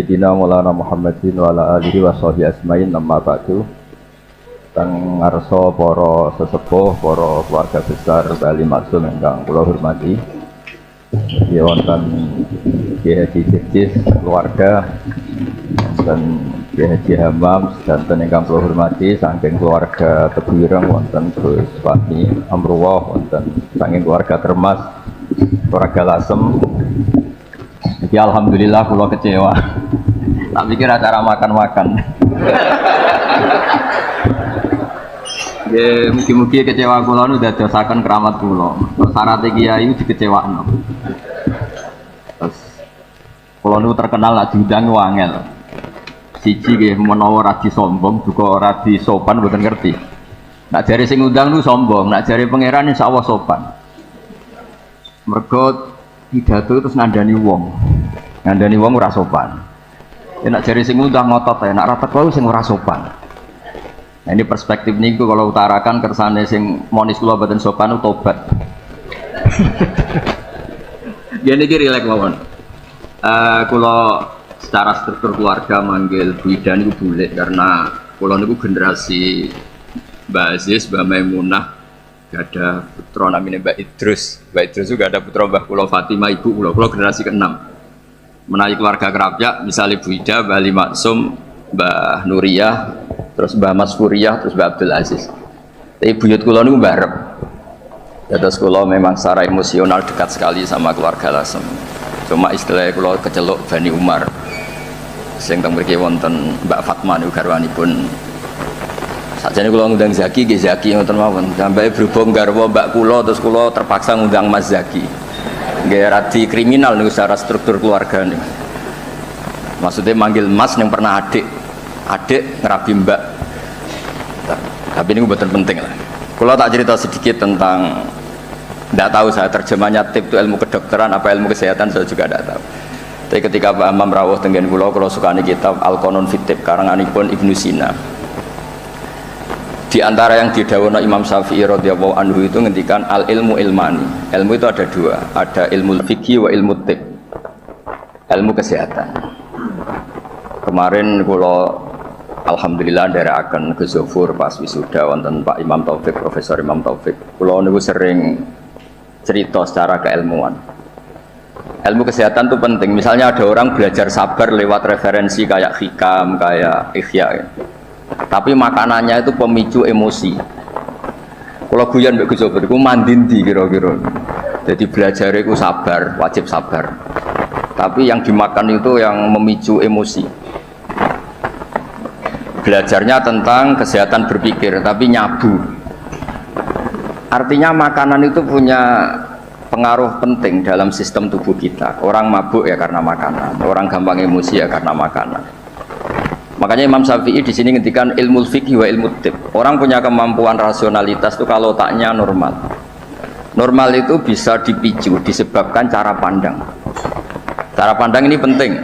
Sayyidina Maulana Muhammadin wa ala alihi wa sahbihi asmain amma ba'du. Teng ngarsa para sesepuh, para keluarga besar Bali Maksum ingkang kula hormati. Ya wonten Kiai Haji Jis keluarga dan Kiai Haji Hamam dan ingkang kula hormati saking keluarga Tebuireng wonten Gus Fahmi Amrullah wonten saking keluarga Termas, keluarga Lasem. Ya alhamdulillah kula kecewa. Tak pikir acara makan-makan. Ya mugi-mugi kecewa kula nu dadosaken keramat kula. Syarat kiai dikecewakno. Terus kula nu terkenal lak diundang wangel. Siji nggih menawa ora disombong juga ora disopan mboten ngerti. Nak jare sing ngundang nu sombong, nak jare pangeran insyaallah sopan. Mergo pidato terus ngandani wong. Ngandani wong ora sopan. Ya nak jari sing ngundang ngotot ya, nak rapat wae sing ora sopan. Nah, ini perspektif niku kalau utarakan kersane sing monis kula boten sopan tobat. Ya niki rileks mawon. Kula secara struktur keluarga manggil Bu Ida niku bulik karena kula niku generasi Mbak Aziz, Mbak Maimunah, gak ada putra namanya Mbak Idrus. Mbak Idrus juga ada putra Mbak Kula Fatimah, ibu kula generasi ke-6. Menarik keluarga kerapnya, misalnya Bu Ida, Mbak Ali Maksum, Mbak Nuriyah, terus Mbak Mas Furiyah, terus Mbak Abdul Aziz. Tapi buyut kula niku barep. Terus kula memang secara emosional dekat sekali sama keluarga Lasem. Cuma istilahnya kula keceluk Bani Umar. Sing teng mriki wonten Mbak Fatma niku garwanipun. Sakjane kula ngundang Zaki, nggih Zaki ngoten mawon. Sampai berhubung garwa Mbak kula terus kula terpaksa ngundang Mas Zaki. Nggih radi kriminal niku secara struktur keluarga niku. Maksudnya manggil Mas yang pernah adik ngerabi Mbak. Tapi ini betul penting lah. Kalau tak cerita sedikit tentang, tidak tahu saya terjemahnya tip itu ilmu kedokteran apa ilmu kesehatan saya juga tidak tahu. Tapi ketika Pak Amam rawuh tenggen kula sukani kitab Al-Qanun fit Tib karanganipun Ibnu Sina. Di antara yang didhawuhna Imam Syafi'i radhiyallahu anhu itu ngendikan al ilmu ilmani. Ilmu itu ada dua, ada ilmu fikih wa ilmu tib. Ilmu kesehatan. Kemarin kula alhamdulillah nderekaken Gus Zofur pas wisuda wonten Pak Imam Taufik, Profesor Imam Taufik. Kula niku sering cerita secara keilmuan. Ilmu kesehatan itu penting. Misalnya ada orang belajar sabar lewat referensi kayak hikam, kayak ikhya. Tapi makanannya itu pemicu emosi. Kalau guyon mbek Gus Zofur iku mandindi kira-kira. Jadi belajar itu sabar, wajib sabar. Tapi yang dimakan itu yang memicu emosi. Belajarnya tentang kesehatan berpikir, tapi nyabu. Artinya makanan itu punya pengaruh penting dalam sistem tubuh kita. Orang mabuk ya karena makanan, orang gampang emosi ya karena makanan. Makanya Imam Syafi'i di sini ngendikan ilmu fikih wa ilmu tib. Orang punya kemampuan rasionalitas itu kalau otaknya normal. Normal itu bisa dipicu disebabkan cara pandang. Cara pandang ini penting.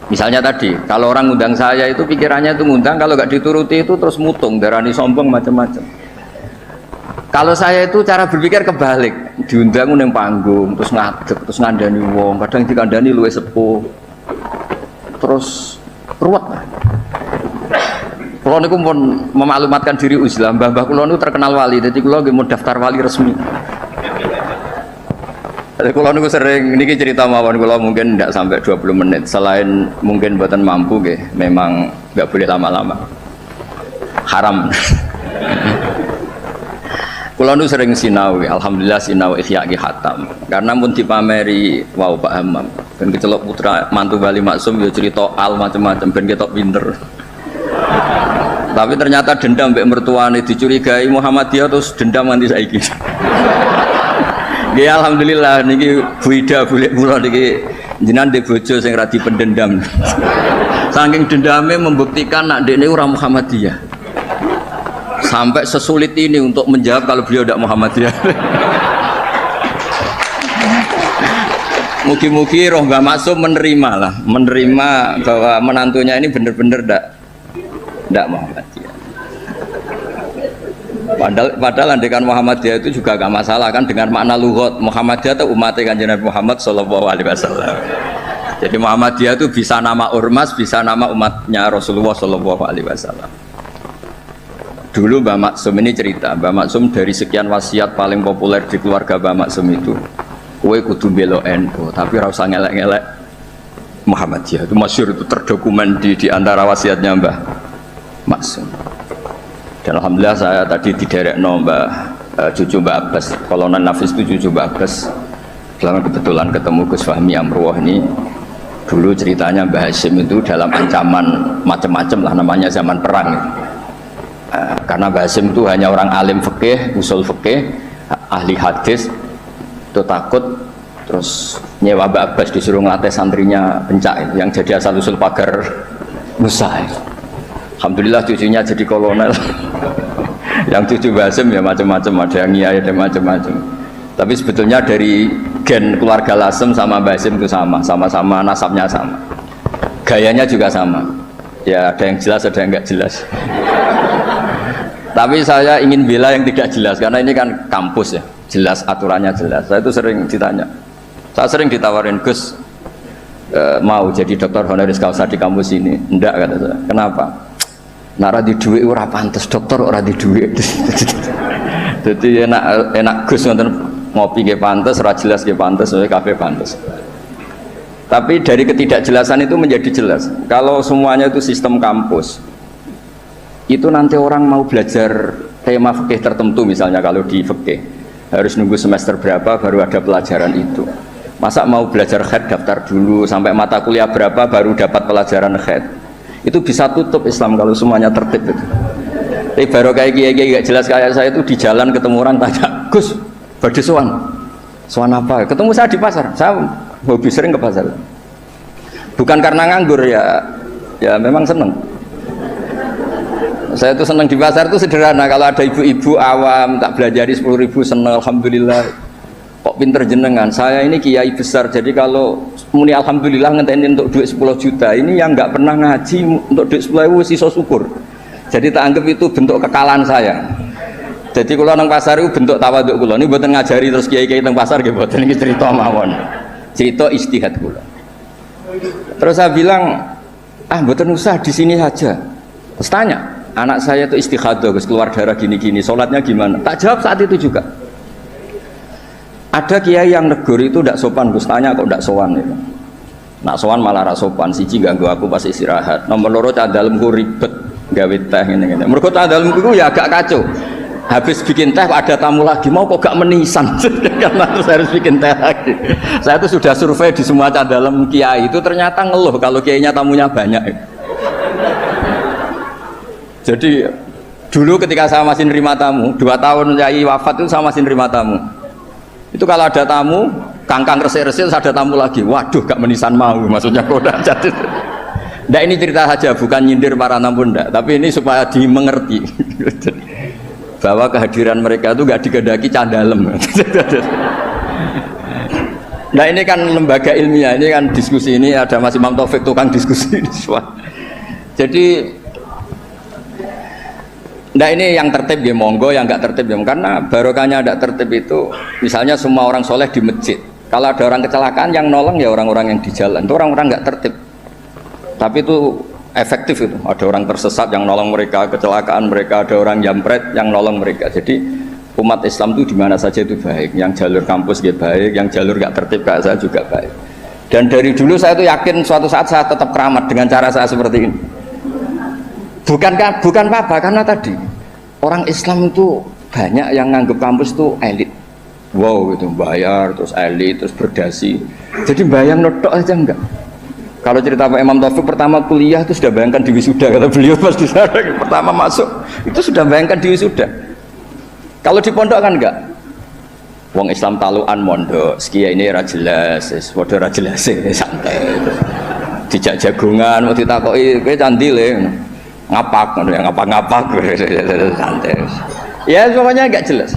Misalnya tadi, kalau orang ngundang saya itu pikirannya itu ngundang, kalau nggak dituruti itu terus mutung, darani sombong macam-macam. Kalau saya itu cara berpikir kebalik, diundang nang panggung, terus ngadeg, terus ngandani wong, kadang dikandani luwih sepuh, terus ruwet. Kulo niku pun memaklumatkan diri uzlah, mbah-mbah kulo niku terkenal wali, jadi kulo nggih mau daftar wali resmi. Jadi kulo niku sering niki cerita mawon kulo mungkin tidak sampai 20 menit. Selain mungkin buatan mampu nggih, memang nggak boleh lama-lama. Haram. Kulo niku sering sinau, alhamdulillah sinau Ihya ki khatam. Karena mun dipameri wau Pak Hamam, ben kecelok putra mantu Bali Maksum ya cerita al macam-macam ben ketok pinter. Tapi ternyata dendam mbek mertuane dicurigai Muhammadiyah terus dendam nganti saiki. Ya alhamdulillah niki Bu Ida boleh kula niki jenengan ndek bojo sing radi pendendam. Saking dendame membuktikan nak ndekne ora Muhammadiyah. Sampai sesulit ini untuk menjawab kalau beliau tidak Muhammadiyah. Mugi-mugi roh Mbak Maksum menerima bahwa menantunya ini benar-benar tidak Muhammadiyah. Padahal andekan Muhammadiyah itu juga gak masalah kan dengan makna lughat. Muhammadiyah itu umat Kanjeng Nabi Muhammad sallallahu alaihi wasallam. Jadi Muhammadiyah itu bisa nama ormas, bisa nama umatnya Rasulullah Shallallahu Alaihi Wasallam. Dulu Mbah Maksum ini cerita, Mbah Maksum dari sekian wasiat paling populer di keluarga Mbah Maksum itu, kowe kudu belo NU, tapi ora usah ngelek-ngelek Muhammadiyah. Itu masyhur, itu terdokumen di antara wasiatnya Mbah Maksum. Dan alhamdulillah saya tadi diderekno cucu Mbah Abbas, Kolonel Nafis itu cucu Mbah Abbas. Selama kebetulan ketemu Gus Fahmi Amruwah ini, dulu ceritanya Mbah Hashim itu dalam ancaman macam-macam lah, namanya zaman perang. Karena Mbah Hashim itu hanya orang alim fikih, usul fikih, ahli hadis, itu takut, terus nyewa Mbah Abbas disuruh ngelatih santrinya pencak yang jadi asal usul pagar Musa. Alhamdulillah cucunya jadi kolonel. Yang cucu Mbah Hashim ya macam-macam, ada yang nyai, ada macam-macam. Tapi sebetulnya dari gen keluarga Lasem sama Mbah Hashim itu sama-sama nasabnya sama, gayanya juga sama. Ya ada yang jelas, ada yang nggak jelas. Tapi saya ingin bela yang tidak jelas, karena ini kan kampus ya, jelas aturannya jelas. Saya itu sering ditanya, saya sering ditawarin, Gus mau jadi dokter honoris causa di kampus ini. Enggak, kata saya. Kenapa? Nara di duit ora pantes, dokter ora di duit. Jadi enak Gus nonton ngopi ke pantes, ora jelas ke pantes, kafe pantes. Tapi dari ketidakjelasan itu menjadi jelas. Kalau semuanya itu sistem kampus, itu nanti orang mau belajar tema fikih tertentu, misalnya kalau di fikih harus nunggu semester berapa baru ada pelajaran itu. Masa mau belajar khed daftar dulu sampai mata kuliah berapa baru dapat pelajaran khed. Itu bisa tutup Islam kalau semuanya tertib itu. Tapi baru kayak kiai gak jelas kayak saya itu di jalan ketemu orang tanya, Gus, badhe sowan apa? Ketemu saya di pasar, saya hobi sering ke pasar. Bukan karena nganggur ya memang seneng. Saya tuh seneng di pasar tuh sederhana, kalau ada ibu-ibu awam tak belajari 10.000 seneng, alhamdulillah. Kok pinter jenengan, saya ini kiai besar, jadi kalau muni alhamdulillah ngenteni untuk duit 10 juta, ini yang nggak pernah ngaji untuk duit 10.000 sisa syukur. Jadi tak anggap itu bentuk kekalahan saya. Jadi kalau nang pasar itu bentuk tawaduk kula, ini buatan ngajari terus kiai-kiai nang pasar nggih mboten, ini cerita mawon. Cerita istihad kula. Terus saya bilang, mboten usah di sini saja. Terus tanya, anak saya itu istighadah, Gus, keluar darah gini-gini, sholatnya gimana? Tak jawab saat itu juga. Ada kiai yang negur itu tidak sopan, Gus, tanya kok tidak sowan ya. Nak sowan malah ra sopan, siji ganggu aku pas istirahat. Nomor loro cah dalemku ribet gawe teh ngene-ngene. Mergo cah dalemku ya agak kacau. Habis bikin teh ada tamu lagi, mau kok gak menisan. Karena harus bikin teh lagi. Saya itu sudah survei di semua cah dalem kiai itu ternyata ngeluh kalau kiainya tamunya banyak. Jadi dulu ketika saya masih nerima tamu, 2 tahun kiai wafat itu saya masih nerima tamu. Itu kalau ada tamu, kangkang resik-resik ada tamu lagi, waduh gak menisan mau, maksudnya koda jadi. Nggak, ini cerita saja, bukan nyindir para tamu ndak, tapi ini supaya dimengerti bahwa kehadiran mereka itu gak digedaki candalem. Nah ini kan lembaga ilmiah, ini kan diskusi, ini ada Mas Imam Taufik tukang diskusi. Jadi nah ini yang tertib ya monggo, yang nggak tertib ya, karena barokahnya tidak tertib itu, misalnya semua orang soleh di masjid, kalau ada orang kecelakaan yang nolong ya orang-orang yang di jalan, itu orang-orang nggak tertib, tapi itu efektif itu, ada orang tersesat yang nolong mereka, kecelakaan mereka, ada orang jambret yang nolong mereka. Jadi umat Islam itu di mana saja itu baik, yang jalur kampus ya baik, yang jalur nggak tertib kayak saya juga baik. Dan dari dulu saya itu yakin suatu saat saya tetap keramat dengan cara saya seperti ini. Bukan apa, karena tadi orang Islam itu banyak yang nganggep kampus itu elit. Wow, itu bayar, terus elit, terus berdasi. Jadi bayang notok aja enggak. Kalau cerita Pak Imam Taufik pertama kuliah itu sudah bayangkan di wisuda, kata beliau pas di sana pertama masuk itu sudah bayangkan di wisuda. Kalau di pondok kan enggak. Wong Islam taluan mondok, sekian ini ra jelas, padha ra jelas santai. Dijak jagungan, mau ditakoki kowe candi le. Ngapak santai ya, pokoknya nggak jelas.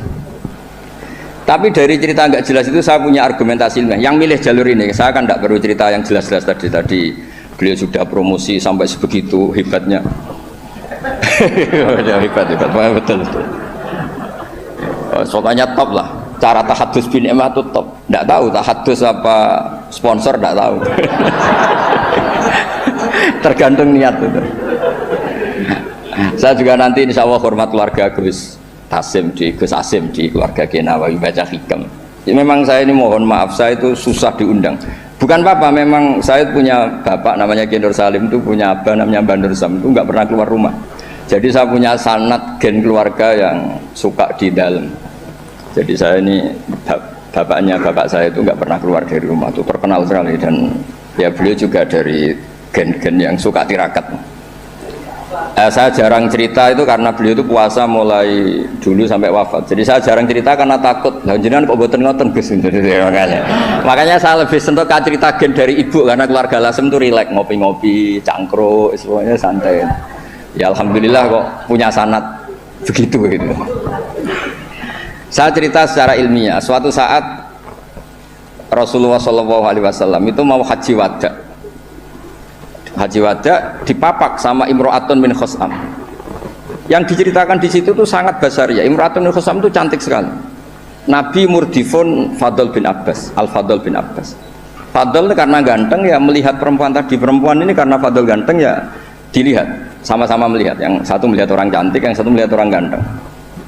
Tapi dari cerita nggak jelas itu saya punya argumentasi ilmiah. Yang milih jalur ini saya kan tidak perlu cerita yang jelas-jelas tadi beliau sudah promosi sampai sebegitu hebatnya. hebat betul soalnya top lah, cara tahadus bin Emma itu top. Tidak tahu tahadus apa sponsor tidak tahu. Tergantung niat itu. Saya juga nanti insya Allah hormat keluarga Gus Asim di keluarga Genawawi baca hikam. Ya, memang saya ini mohon maaf, saya itu susah diundang. Bukan apa-apa, memang saya punya bapak namanya Nur Salim, itu punya abah namanya Bandur Sam, itu nggak pernah keluar rumah. Jadi saya punya sanad gen keluarga yang suka di dalam. Jadi saya ini bapaknya bapak saya itu nggak pernah keluar dari rumah, itu terkenal sekali. Dan ya beliau juga dari gen-gen yang suka tirakat. Saya jarang cerita itu karena beliau itu puasa mulai dulu sampai wafat. Jadi saya jarang cerita karena takut. Lah jenengan kok mboten ngoten Gus. Makanya saya lebih sentuh cerita gen dari ibu karena keluarga Lasem itu rileks, ngopi-ngopi, cangkruk, semuanya santai. Ya alhamdulillah kok punya sanad begitu gitu. Saya cerita secara ilmiah. Suatu saat Rasulullah SAW itu mau haji wada. Haji wada dipapak sama Imro'atun bin Khosam. Yang diceritakan di situ tuh sangat besar ya. Imro'atun bin Khosam itu cantik sekali. Nabi murdifun Fadl bin Abbas, Al-Fadl bin Abbas. Fadl karena ganteng ya melihat perempuan tadi. Perempuan ini karena Fadl ganteng ya dilihat, sama-sama melihat. Yang satu melihat orang cantik, yang satu melihat orang ganteng.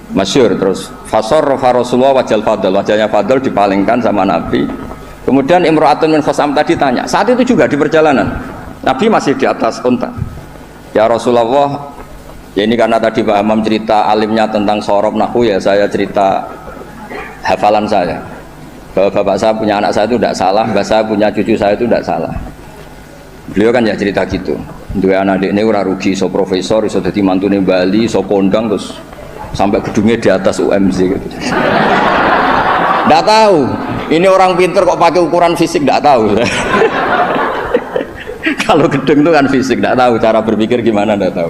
Masyhur terus. Fasor Rasulullah wajal Fadl, wajahnya Fadl dipalingkan sama Nabi. Kemudian Imro'atun bin Khosam tadi tanya. Saat itu juga di perjalanan. Nabi masih di atas unta. Ya Rasulullah, ya ini karena tadi Pak Hamam cerita alimnya tentang sorob nahu, ya saya cerita hafalan saya. Bahwa bapak saya punya anak saya itu tidak salah, bapak saya punya cucu saya itu tidak salah. Beliau kan ya cerita gitu. Dua anak ini ora rugi, so profesor, so jadi mantune Bali, so kondang terus sampai gedungnya di atas UMZ gitu. Tidak tahu. Ini orang pinter kok pakai ukuran fisik, tidak tahu. Kalau gedung itu kan fisik, tidak tahu cara berpikir gimana, tidak tahu.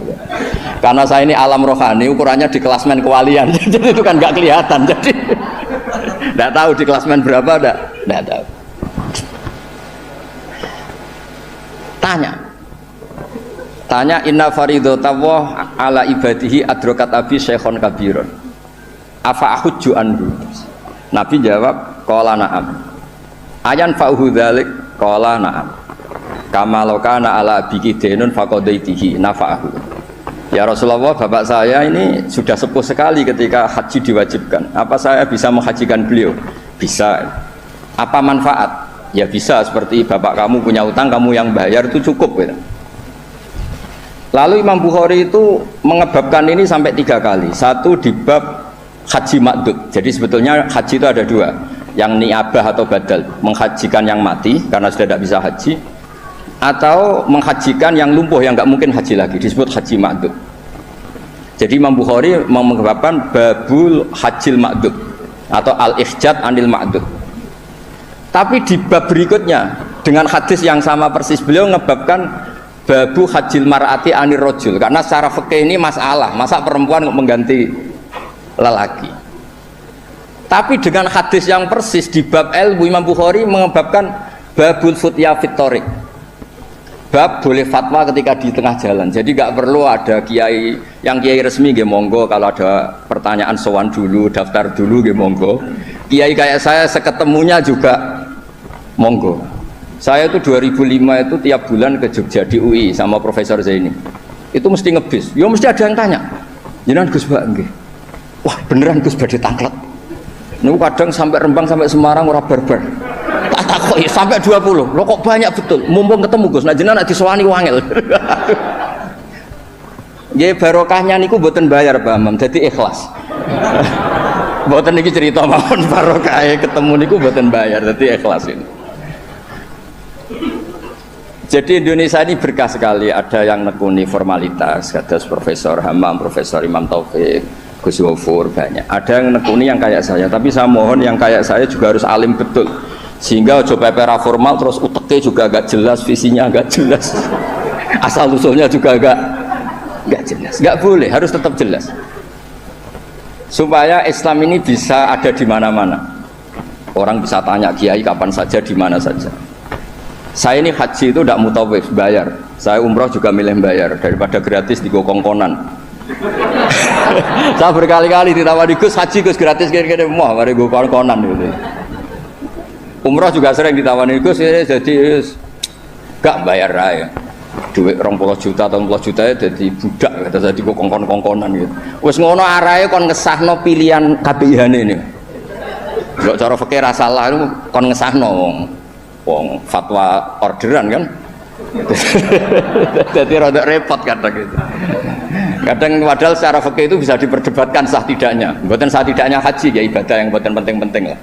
Karena saya ini alam rohani, ukurannya di klasmen kewalian, jadi itu kan nggak kelihatan. Jadi tidak tahu di klasmen berapa, tidak tahu. Tanya inna faridotawah ala ibadihi adrokat abi syekhon kabiron. Afa ahujju anhu. Nabi jawab, qala na'am. Ayan fa'uhu dzalik, qala na'am. Kama lokana ala biki denun faqadaitihi nafa'ahu. Ya Rasulullah, bapak saya ini sudah sepuh sekali ketika haji diwajibkan. Apa saya bisa menghajikan beliau? Bisa. Apa manfaat? Ya bisa, seperti bapak kamu punya utang, kamu yang bayar, itu cukup gitu. Lalu Imam Bukhari itu mengebabkan ini sampai 3 kali. Satu di bab haji makdud. Jadi sebetulnya haji itu ada 2, yang niabah atau badal, menghajikan yang mati karena sudah tidak bisa haji, atau menghajikan yang lumpuh yang nggak mungkin haji lagi, disebut haji makdud. Jadi Imam Bukhari mengebabkan babul hajil makdud atau al-ihjad anil makdud. Tapi di bab berikutnya dengan hadis yang sama persis beliau ngebabkan babu hajil mar'ati anir rojul, karena secara fikih ini masalah, masa perempuan mengganti lelaki. Tapi dengan hadis yang persis di bab ilmu Imam Bukhari mengebabkan babul futya fitorik, bab boleh fatwa ketika di tengah jalan. Jadi nggak perlu ada kiai, yang kiai resmi nggih monggo, kalau ada pertanyaan sowan dulu, daftar dulu nggih monggo. Kiai kayak saya seketemunya juga monggo. Saya itu 2005 itu tiap bulan ke Jogja di UI sama Profesor Zaini. Itu mesti ngebis. Ya mesti ada yang tanya. Jenengan Gus Mbak nggih. Wah, beneran Gus badhe tanglet. Niku kadang sampai Rembang sampai Semarang ora barbar. Tak takoki sampai 20. Loh kok banyak betul. Mumpung ketemu Gus, nah jenengan disowani wangel. Nggih barokahnya niku mboten bayar Pak Imam, dadi ikhlas. Mboten niki cerita mawon barokahe ketemu niku mboten bayar, dadi ikhlas ini. Jadi Indonesia ini berkah sekali, ada yang nekuni formalitas, ada Profesor Hamam, Profesor Imam Taufik, Gus Wofur, banyak. Ada yang nekuni yang kayak saya, tapi saya mohon yang kayak saya juga harus alim betul. Sehingga coba pera formal terus uteknya juga agak jelas, visinya agak jelas. Asal usulnya juga agak jelas. Enggak boleh, harus tetap jelas. Supaya Islam ini bisa ada di mana-mana. Orang bisa tanya kiai kapan saja, di mana saja. Saya ini haji itu tidak mutawif, bayar. Saya umroh juga milih bayar daripada gratis di kongkonan. Saya berkali-kali ditawari Gus haji Gus gratis kira-kira mau mari gue kongkonan gitu. Umroh juga sering ditawani Gus, jadi gak bayar aja. Duit 20 juta atau 40 juta ya jadi budak, kata jadi kok kongkon-kongkonan gitu. Wes ngono arahe kon ngesahno pilihan KPIH ini. Lho cara fikih ra salah itu kon ngesahno wong fatwa orderan kan. Jadi rada repot kadang gitu. Kadang padahal secara fikih itu bisa diperdebatkan sah tidaknya. Bukan sah tidaknya haji ya ibadah yang bukan penting-penting lah.